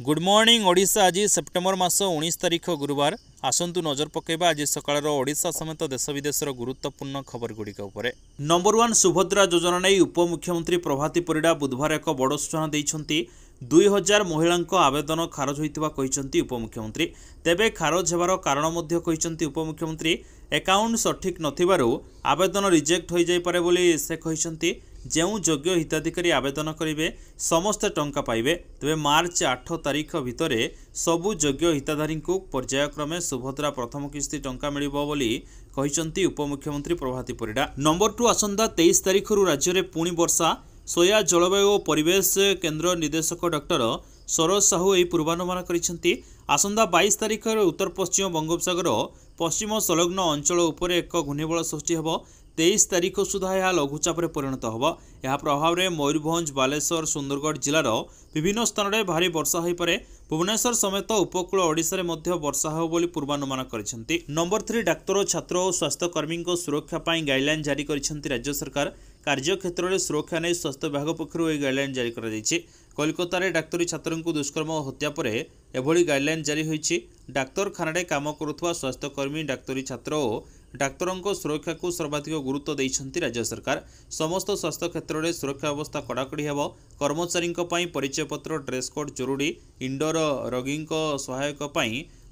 Good morning Odisha. आज September मास 19 तारिख गुरुवार। आसंतु नजर पकेबा आज सकाळर ओडिशा समेत देश विदेशर गुरुत्वपूर्ण खबर गुड़िक उपर। नंबर 1 सुभद्रा योजना नहीं उपमुख्यमंत्री प्रभाती परिड़ा बुधवार एक बड़ सूचना देइछंती। 2000 महिला आवेदन खारज होइतिबा कहिसंती उपमुख्यमंत्री। तेबे खारज हेबार कारण मध्ये कहिसंती उपमुख्यमंत्री। अकाउंट सठिक नथिबारु आवेदन रिजेक्ट हो जाय पारे बोली से कहिसंती। जो योग्य हिताधिकारी आवेदन करेंगे समस्त टंका पाइबे। तेबे मार्च 8 तारिख भितर सबु योग्य हिताधारी को पर्यायक्रमे सुभद्रा प्रथम किस्ती टंका मिलिबो बोली कहिसंती उपमुख्यमंत्री प्रभाती परिड़ा। नंबर 2 आसंता 23 तारिख राज्य में पुणी वर्षा। सोया जलवायु और परिवेश केन्द्र निर्देशक डॉक्टर सरोज साहू यह पूर्वानुमान करिसेंती। आसंता 22 तारिख उत्तर पश्चिम बंगोपसागर पश्चिम संलग्न अंचल उपर एक घूर्णिबल सृष्टि हेबो। 23 तारिख सुधा यह लघुचाप परिणत होब। यह प्रभाव में मयूरभंज बालेश्वर सुंदरगढ़ जिलार विभिन्न स्थान में भारी वर्षा हो पारे। भुवनेश्वर समेत उपकूल ओडिशा में वर्षा हो बोली पूर्वानुमान करिसेंती। नंबर 3 डाक्तर छात्र और स्वास्थ्यकर्मी सुरक्षा पाई गाइडलाइन जारी करिसेंती राज्य सरकार। कार्यक्षेत्र में सुरक्षा नहीं स्वास्थ्य विभाग पक्षर यह गाइडलाइन जारी कर कोलकाता डाक्तरी छात्र को दुष्कर्म और हत्या पर एभली गाइडलाइन जारी होईछि। डाक्तरखाना काम करुवा स्वास्थ्यकर्मी डाक्तरी छात्र और डाक्तरों सुरक्षा को सर्वाधिक गुरुत्व देइछंती राज्य सरकार। समस्त स्वास्थ्य क्षेत्र में सुरक्षा व्यवस्था कड़ाकड़ी हेबो। कर्मचारी परिचय पत्र ड्रेस कोड जरूरी। इंडोर रोगी सहायक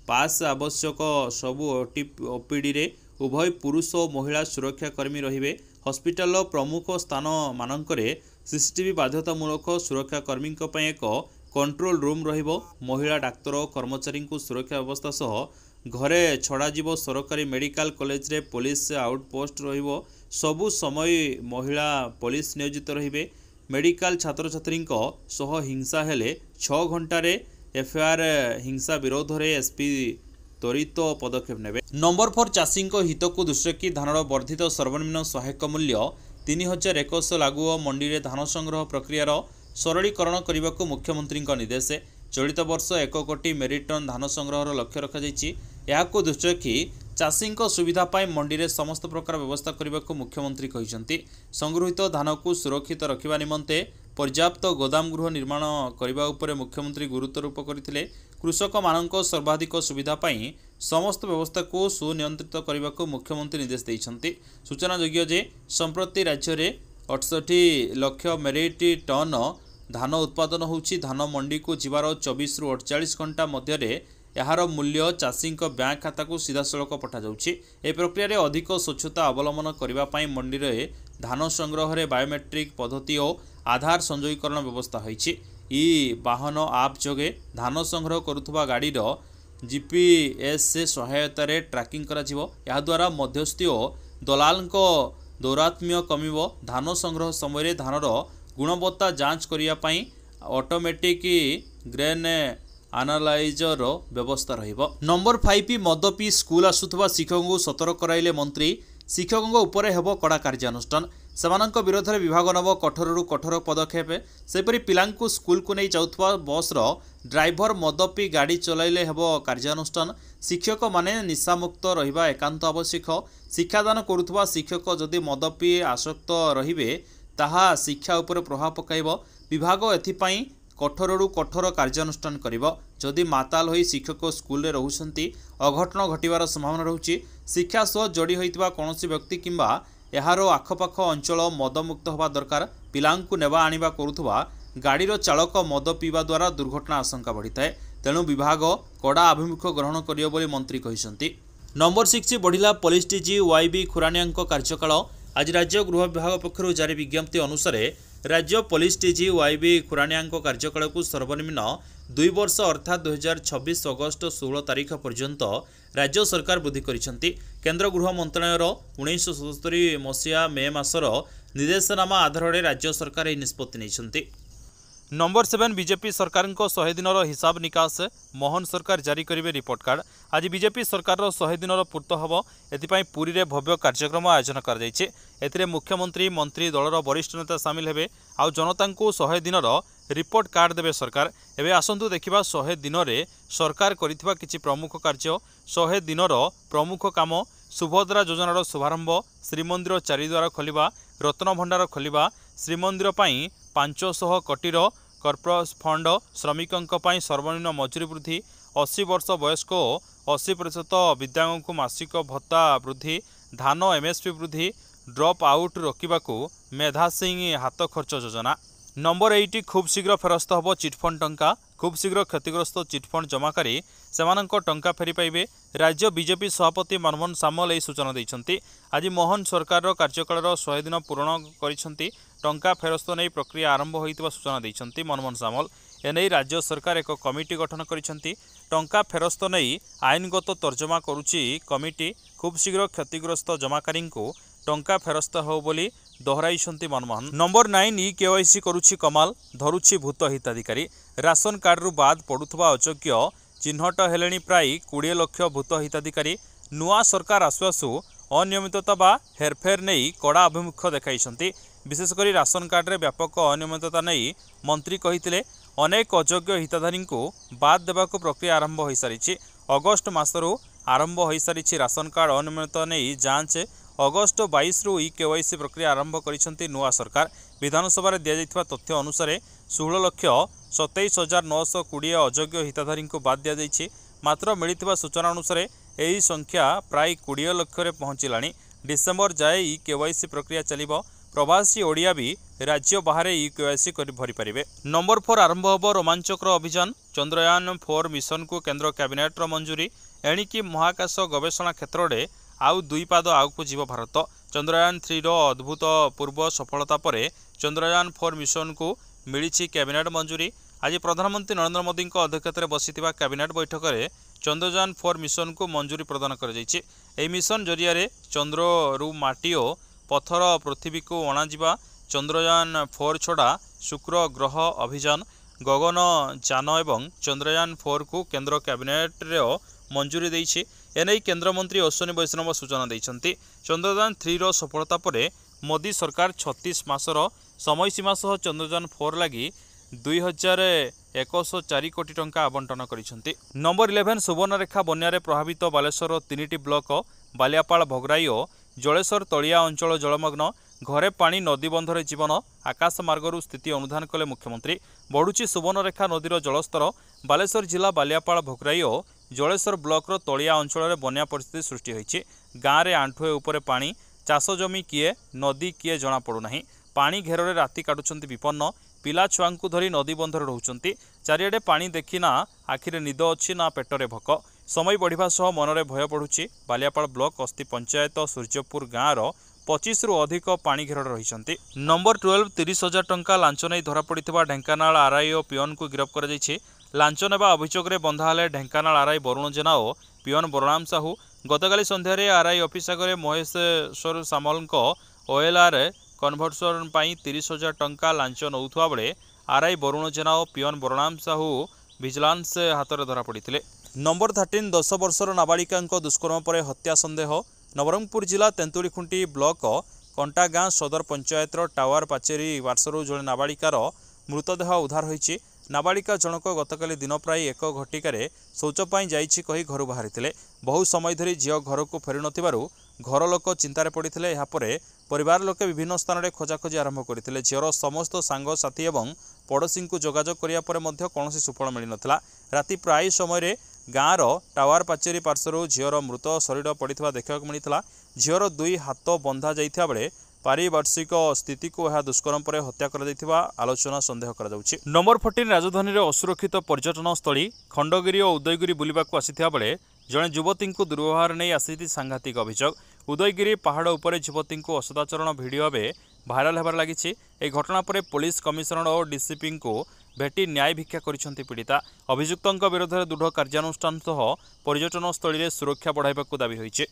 पास आवश्यक। सबु ओपीडी रे उभय पुरुष और महिला सुरक्षाकर्मी रहिबे। हॉस्पिटल प्रमुख स्थान मानकरे सीसीटीवी बाध्यतामूलक सुरक्षाकर्मी एक कंट्रोल रूम रहिबो। महिला डाक्तर और कर्मचारी को सुरक्षा व्यवस्था सह घरे छड़ाजिबो। सरकारी मेडिकल कॉलेज रे पुलिस आउटपोस्ट रहिबो। सबु समय महिला पुलिस नियोजित रहिबे। मेडिकल छात्र छात्री सह हिंसा हेले 6 घंटा रे एफआईआर। हिंसा विरोध रे एसपी त्वरित पदक्षेप नेबे। नंबर 4 चाषी हित को दृष्टि रखी धानर वर्धित सर्वनिम्न सहायक मूल्य 3100 लागू और मंडी में धान संग्रह प्रक्रियार सरलीकरण करने को मुख्यमंत्री निर्देश। चलित वर्ष 1 कोटी मेट्रिक टन धान संग्रहर लक्ष्य रखी। को दृष्टि रखी चाषी सुविधा पाई मंडी में समस्त प्रकार व्यवस्था करने को मुख्यमंत्री कहते। संगृहित धान को सुरक्षित रखा निमंते पर्याप्त गोदाम गृह निर्माण करने उपर मुख्यमंत्री गुरुत्वारोप करते। कृषक मान सर्वाधिक सुविधा पाई समस्त व्यवस्था को सुनियंत्रित करने को मुख्यमंत्री निर्देश देते। सूचनायोग्य जे संप्रति राज्य में 68 लाख मेट्रिक टन धान उत्पादन होउछि। धान मंडी को जीवार 24 रु 48 घंटा मध्य यार मूल्य चाषी बैंक खाता को सीधासलख पठा जाउछि। ए प्रक्रिया रे अधिक स्वच्छता अवलंबन करबा पई मंडी रे धान संग्रह रे बायोमेट्रिक पद्धति और आधार संजोगीकरण व्यवस्था होइछि। ई वाहन आप जोगे धान संग्रह करुवा गाड़ी जीपीएस से सहायता रे ट्रैकिंग करा जिवो। या द्वारा मध्यस्थी और दलाल दौरात्म्य कमिबो। धान संग्रह समय धानर गुणवत्ता जांच करिया पई ऑटोमेटिक ग्रेन एनालाइजर व्यवस्था रहिबो। नंबर 5 मद पी स्कूल आसुथवा शिक्षकों को सतर्क कराइले मंत्री। शिक्षकों उपर हेबो कड़ा कार्यानुष्ठान। सेमानक विरोध में विभाग नब कठोर कठोर पदक्षेप। सेपरी पिलांकु स्कूल को नहीं जाउथवा बस ड्राइवर मद पी गाड़ी चलाइले हेबो कार्यानुष्ठान। शिक्षक माने निशामुक्त रहिबा एकांत आवश्यक। शिक्षादान करुथवा शिक्षक जदि मद पी आसक्त रहिबे ताहा शिक्षा उपर प्रभाव पकाइबो। विभाग एथिपाई कठोर कठोर कार्यानुष्ठान करिबो। जदि माताल होई शिक्षक स्कूल रे रहुसंती अघटन घटिबार संभावना रहुछि। शिक्षा सह जोड़ी होइतिबा कोनोसी व्यक्ति किंबा एहारो आखपाख अंचल मदमुक्त होबा दरकार। पिलांकु नेबा आनिबा करुथवा गाड़ीर चालक मद पीवा द्वारा दुर्घटना आशंका बढ़िथाए। तेणु विभाग कड़ा आभिमुख्य ग्रहण करियो बोली मंत्री कहिसंती। नंबर 6 बढ़िला पुलिस डीजी वाईबी खुरानिया कार्यकाल। आज राज्य गृह विभाग पक्षर जारी विज्ञप्ति अनुसार राज्य पुलिस डीजी वाईबी खुरानिया कार्यकाल को सर्वनिम्न 2 वर्ष अर्थात 2026 अगस्त 16 तारिख पर्यंत राज्य सरकार वृद्धि करिसेंती। केंद्र गृह मंत्रालयर 1977 मसीहा मे मासर निर्देशनामा आधार में राज्य सरकार यह निष्पत्ति नेइछंती। नंबर 7 बीजेपी सरकार 100 दिन हिसाब निकास मोहन सरकार जारी करेंगे रिपोर्ट कार्ड। आज बीजेपी सरकार 100 दिन पूर्त हम एथिपाई पुरी रे भव्य कार्यक्रम आयोजन कर मुख्यमंत्री मंत्री दलर वरिष्ठ नेता सामिल हेबे। आउ जनता को 100 दिन रिपोर्ट कार्ड देवे सरकार। एवं आसतु देखा 100 दिन में सरकार करिथिबा किछि प्रमुख कार्य। 100 दिन प्रमुख काम सुभद्रा योजनार शुभारंभ, श्रीमंदिर चारिद्वार खोलिबा, रत्न भंडार खोलिबा, श्रीमंदिर 500 कोटीर कॉर्पोरेट फंड श्रमिकों पर सर्वनिम्न मजूरी वृद्धि 80 वर्ष वयस्क और 80% विद्यांगों को मासिक भत्ता वृद्धि धान एमएसपी वृद्धि ड्रप आउट रोकवाक मेधा सिंह हाथ खर्च योजना नंबर 8 खूब शीघ्र फेरस्त हम चिटफंड टंका खूब शीघ्र क्षतिग्रस्त चिटफंड जमाकारी सेमानंक टंका फेरी पाइबे राज्य बीजेपी सभापति मनमोहन सामल यह सूचना देइछन्ति। आज मोहन सरकार कार्यकाल 100 दिन पूर्ण करिछन्ति टंका फेरस्त नहीं प्रक्रिया आरंभ होइतिबा सूचना देइछन्ति मनमोहन सामल एने राज्य सरकार एक कमिटी गठन करिछन्ति टंका फेरस्त नहीं आईनगत तर्जमा करुछि कमिटी खूब शीघ्र क्षतिग्रस्त जमाकारी को टंका फेरस्त हो बोली दोहराइछन्ति मनमोहन। नंबर 9 ई केवाईसी करुछि कमाल धरुछि भूत हिताधिकारी राशन कार्ड रु बाद पड़ुथबा अयोग्य चिन्हट हेलेनी प्राय 20 लाख भूत हिताधिकारी नुआ सरकार आसु आसु अनियमितता बा हेरफेर नहीं कड़ा अभिमुख देखाइछन्ति विशेषकर राशन कार्ड रे व्यापक अनियमितता नहीं मंत्री कहिथिले अनेक अयोग्य हिताधारी को बाद देबाक प्रक्रिया आरंभ हो सारी अगस्ट मासरू आरंभ हो सारी राशन कार्ड अनियमितता नहीं जांच अगस्ट 22 रु ई केवाईसी प्रक्रिया आरंभ करिसेंति नुआ सरकार विधानसभा रे दिया जायथिबा तथ्य अनुसार 16,27,920 अयोग्य हिताधारी को बाद दिया जायछि मात्र मिलिथिबा सूचना अनुसार एही संख्या प्राय 20 लाख रे पहुंचिलानी डिसेंबर जाए ई केवाईसी प्रक्रिया चलिबो प्रवासी ओडिया भी राज्य बाहर ई केवाईसी भरी पारिबे। नंबर 4 आरंभ होबो रोमांचकर अभियान चंद्रयान 4 मिशन को केंद्र कैबिनेट रो मंजूरी एणिकी महाकाश गवेषणा क्षेत्र में आउ 2 पाद आगକୁ जीव भारत चंद्रयान 3 रो अद्भुत पूर्व सफलता परे चंद्रयान 4 मिशन को मिली कैबिनेट मंजूरी आज प्रधानमंत्री नरेंद्र मोदी अध्यक्षता बसिथिबा कैबिनेट बैठक में चंद्रयान 4 मिशन को मंजूरी प्रदान कर जायछि। एही मिशन जरिया रे चंद्र रु माटी और पत्थर पृथ्वी को अणाजिबा चंद्रयान 4 छड़ा शुक्र ग्रह अभियान गगन यान एवं चंद्रयान 4 को केंद्र कैबिनेट रे मंजूरी देइछि एने केंद्र मंत्री अश्विनी वैष्णव सूचना देइछन्ति चंद्रयान 3 रो सफलता परे मोदी सरकार 36 मासर समय सीमा सह चंद्रयान 4 लागि 2104 कोटी टंका आवंटन करिसेंति। नंबर 11 सुवर्णरेखा बन्या रे प्रभावित बालेश्वर 3टी ब्लॉक बालियापाल भोगराई और जलेश्वर तलिया अंचल जलमग्न घरे पानी नदी बंधरे जीवन आकाश मार्गरू स्थिति अनुधान कले मुख्यमंत्री बढ़ुची सुवर्णरेखा नदीर जलस्तर बालेश्वर जिला बालियापाल भोगराई और जलेश्वर ब्लॉक तलिया अंचल बन्या परिस्थिति सृष्टि होइछि गाँव में आंठुए उपरे पानी चाष जमी किए नदी किए जना पड़ुना पानी घेर राति काटुछन्ति विपन्न पिला छुआ को धरी नदी बंधर रोचंती चारिआडे पानी देखिना आखिरे निद अच्छी ना पेटरे भक समय बढ़िबा सह मनरे भय बढ़ुछि बालियापाल ब्लॉक अस्ति पंचायत सूर्यपुर गाँवर 25 रु अधिक पानी घेर रही। नंबर 12 30,000 टंका लांच नहीं धरा पड़िथिबा ढेंकानाल आरआई और पियन को गिरफ्त कर लांच नेबा अभियोग में बंधा हेले ढेंकानाल आरआई वरुण जेना और पियन बलराम साहू गतकाली संध्यारे आरआई ऑफिस आगे महेश्वर सामल ओएलआर कन्भर्सन 30,000 टंका लांच नौथुआ बेले आरआई वरुण जेना और पियन बलराम साहू विजिलेंस हाथ में धरा पड़ते। नंबर 13 10 वर्षर नाबालिका दुष्कर्म पर हत्या संदेह नवरंगपुर जिला तेंतुलीखुंटी ब्लॉक कंटा गाँ सदर पंचायत टावर पाचेरी पार्श्वर जड़े नाबालिकार मृतदेह उद्धार होइछि नाबालिका जनक गतकाली दिन प्राय 1 घटिकार शौचपाई जाइछि कही घर बाहरी बहु समय धरी झील घर को फेरी नथिबारु घर लोक चिंतार पड़ते यापर परिवार लोके विभिन्न स्थान में खोजाखोजी आरंभ करते झीर समस्त सांग साथी एवं पड़ोशी को जोगाजोग करिया परे मध्य कौनसी सुफल मिल नथिला राति प्राय समय गाँवर टावर पाचेरी पार्श्वर झीर मृत शरीर पड़ा देखा मिलता झीर 2 हाथ बंधा जाइथिबा बेले पारिपार्श्विक स्थिति को यह दुष्कर्म पर हत्या कर आलोचना संदेह कर। नंबर 14 राजधानी में असुरक्षित पर्यटन स्थली खंडगिरी और उदयगिरी बुलवाक आसीथिबा बेले जड़े युवती को दुर्व्यवहार नहीं आसी सांघातिक अभियोग उदयगिरी पहाड़ उपर युवती को असदाचरण भिडियो एवं भाइराल होबार लगी घटना पर पुलिस कमिशनर और डीसीपी को भेटी न्याय भिक्षा करिसेंति पीड़िता अभियुक्तों विरोध में दृढ़ कार्यानुष्ठान सह पर्यटन स्थली में सुरक्षा बढ़ाइबाकू दाबी होइछि।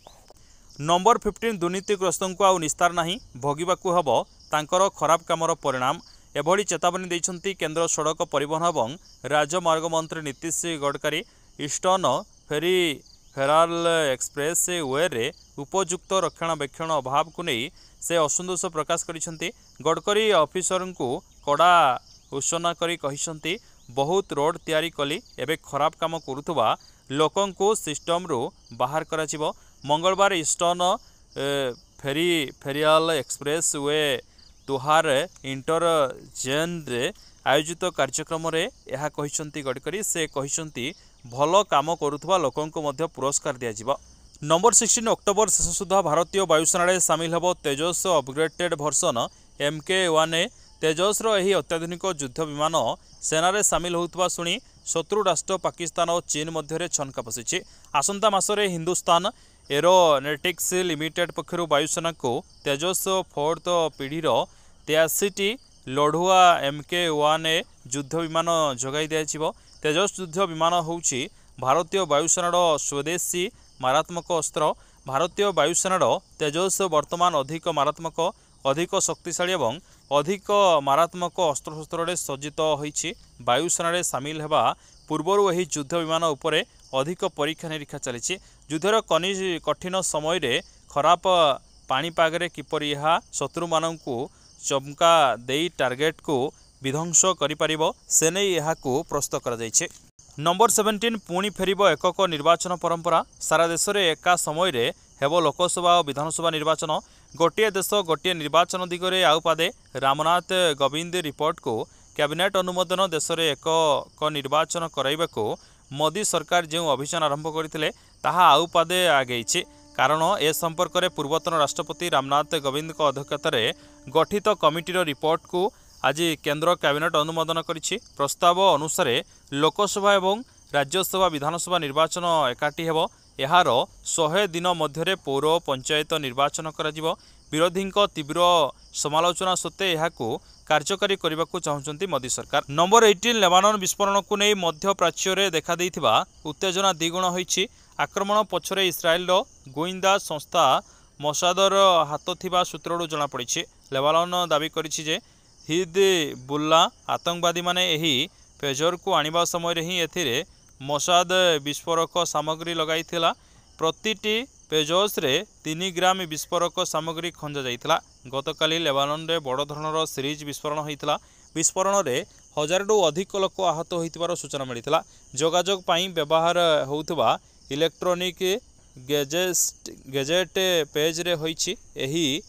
नंबर 15 दुर्नीतिग्रस्त को आउ निस्तार नहीं भोगिबाकू हबो तांकर खराब कामर परिणाम एभली चेतावनी दैछन्ति केंद्र सड़क परिवहन एवं राजमार्ग मंत्री Nitish Gadkari eastern feral express way रे उपयुक्त रक्षणाबेक्षण अभाव को नहीं से असंतोष प्रकाश करिसेंति गडकरी ऑफिसर को कड़ा घोषणा करी कहिसेंति बहुत रोड तैयारी कली एबे खराब काम करुथबा लोकं को सिस्टम रो बाहर कराजिबो मंगलवार ईस्टर्न फेरियाल एक्सप्रेस वे तुहार इंटरजेन रे आयोजित कार्यक्रम रे यह कहिसंती गडकरी से कहिसंती भल काम करुवा लोकंको मध्य पुरस्कार दिया जिवो। नंबर 16 अक्टोबर शेष सुधा भारतीय वायुसेना सामिल हेबो तेजस अपग्रेडेड वर्सन MK-1 तेजस रही अत्याधुनिक युद्ध विमान सेना सामिल होउतबा सुनी शत्रु राष्ट्र पाकिस्तान और चीन मध्य छनका पशिछि। आसंता मासरे हिंदुस्तान एरोनॉटिक्स लिमिटेड पक्षरु वायुसेना को तेजस 4th पीढ़ीर 83टी लढ़ुआ MK-1 युद्ध विमान जोगाई दिया। तेजस युद्ध विमान होउछि भारतीय वायुसेनार स्वदेशी मारात्मक अस्त्र। भारतीय वायुसेनार तेजस वर्तमान अधिक मारात्मक अधिक शक्तिशाली एवं अधिक मारात्मक अस्त्रशस्त्र सज्जित होइछि। वायुसेना सामिल हेबा पूर्वर यह युद्ध विमान उपरे अधिक परीक्षा निरीक्षा चली। युद्धर कठिन समय रे खराब पाणीपागरे किपरि यह शत्रु माननकु चमका देई टार्गेट को विध्वंस करिपारिबो से नै यहाकू प्रस्तुत करा जायछि। नंबर 17 पुणी फेरिबो एकक निर्वाचन परंपरा। सारा देश में एका समय रे हेबो लोकसभा और विधानसभा निर्वाचन। गोटे देश गोटे निर्वाचन दिगरे आउ पादे रामनाथ गोविंद रिपोर्ट को कैबिनेट अनुमोदन देश में एकक निर्वाचन कराइबाकू मोदी सरकार जो अभियान आरंभ करथिले ताहा आउ पादे आगेइछि। कारण ए संपर्क में पूर्वतन राष्ट्रपति रामनाथ कोविंद अध्यक्षतार गठित कमिटीर रिपोर्ट को आज केंद्र कैबिनेट अनुमोदन करिछि। प्रस्ताव अनुसार लोकसभा एवं राज्यसभा विधानसभा निर्वाचन एकाठी हेबो। यार 100 दिन मध्य पौर पंचायत निर्वाचन करा। विरोधी तीव्र समालोचना सत्वे यहाकू कार्यकारी करने को चाहते मोदी सरकार। नंबर 18 लेबानन विस्फोरण को नहीं मध्य प्राच्य में देखा देइथिबा उत्तेजना द्विगुण होइछि। आक्रमण पछरे इस्राएल गोइंदा संस्था मोसादर हाथ थिबा सूत्ररू जना पड़िछि। लेबानन दाबी करिछि जे हिजबुल्ला आतंकवादी माने एही पेजर को आनिबा समय रे ही एथिरे मोसाद विस्फोरक सामग्री लगाइथिला। प्रतिटी पेजस रे 3 ग्राम विस्फोरक सामग्री खंजा जाइथिला। गतकाली लेबानन रे बड़ धरणर सीरीज विस्फोरण होइथिला। विस्फोरण रे 1000 टू अधिक लोक आहत होइथिबार सूचना मिलिथिला। जोगाजोग पई व्यवहार होउथबा इलेक्ट्रॉनिक गैजेट पेज रे होइछि। एही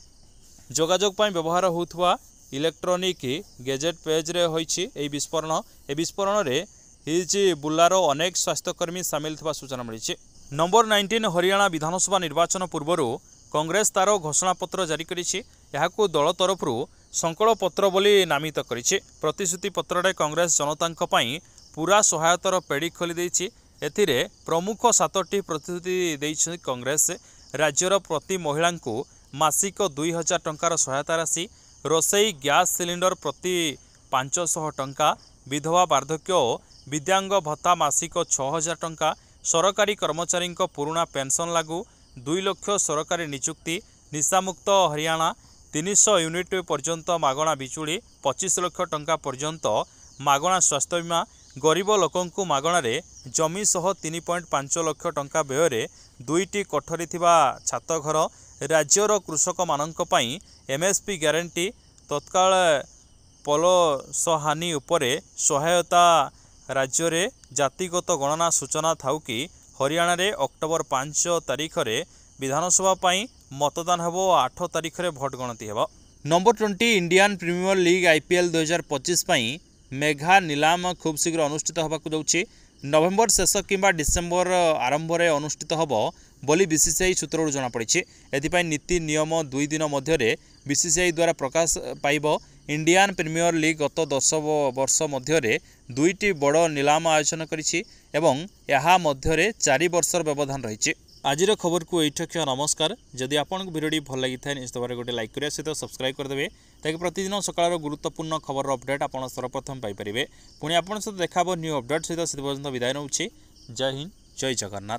जोगाजोग पई व्यवहार होउथबा इलेक्ट्रॉनिक गैजेट पेज रे होइछि एही विस्फोरण। ए विस्फोरण रे हिजबुल्लार अनेक स्वास्थ्यकर्मी सामिल थिबा सूचना मिलिछि। नंबर 19 हरियाणा विधानसभा निर्वाचन पूर्व कांग्रेस तार घोषणापत्र जारी करिछि। याकू दल तरफरु संकल्प पत्र बोली नामित करिछि। प्रतिश्रुति पत्ररे कांग्रेस जनतांक पई पूरा सहायतार पेड़ी खोली दैछि। एथिरे प्रमुख 7टी प्रतिश्रुति दैछि कांग्रेस। राज्यर प्रति महिला को मासिक 2000 टंकार सहायता राशि, रोसई गैस सिलिंडर प्रति 500 टंका, विधवा वार्धक्य और दिव्यांग भत्ता मासिक 6000 टंका, सरकारी कर्मचारी पुराणा पेंशन लागू, 2 लाख सरकारी नियुक्ति, निशामुक्त हरियाणा, 300 यूनिट पर्यंत मागणा बिजुली, 25 लाख टंका पर्यंत मागणा स्वास्थ्य बीमा, गरीब लोकंकु मागणारे जमी सह 3.5 लाख टंका व्यय 2टी कोठरी थिबा छात घर, राज्यर कृषक माननक पई MSP ग्यारंटी, तत्काल पलसहानी उपरे सहायता। राज्य रे जातिगत गणना सूचना थाउ कि हरियाणा रे अक्टोबर 5 तारीख रे विधानसभा पई मतदान हेबो, 8 तारीख रे भोट गणति हेबो। Number 20 Indian Premier League IPL 2025 पई मेघा निलाम खूब शीघ्र अनुष्ठित होबाकू जाउछि। नवेम्बर शेष किंबा डिसेम्बर आरंभ में अनुष्ठित होबो बोली BCCI सूत्ररू जना पड़िछि। एथिपाई नीति नियम 2 दिन मध्य BCCI द्वारा प्रकाश पाइबो। इंडियन प्रीमियर लीग गत 10 वर्ष मध्य 2टी बड़ निलाम आयोजन करिछि एवं यहा मध्य 4 वर्षर व्यवधान रही। आजिर खबर को ये नमस्कार। जदि आपको भिडियो भल लगी था निश्चित भाव गोटे लाइक करने सहित सब्सक्राइब करदे ताकि प्रतिदिन सकाळ गुरुत्वपूर्ण खबर अपडेट आप सर्वप्रथम पाइपर। पुणी आपन सहित देखा न्यू अपडेट सहित से पर्यंत विदाय नौछि। जय हिंद, जय जगन्नाथ।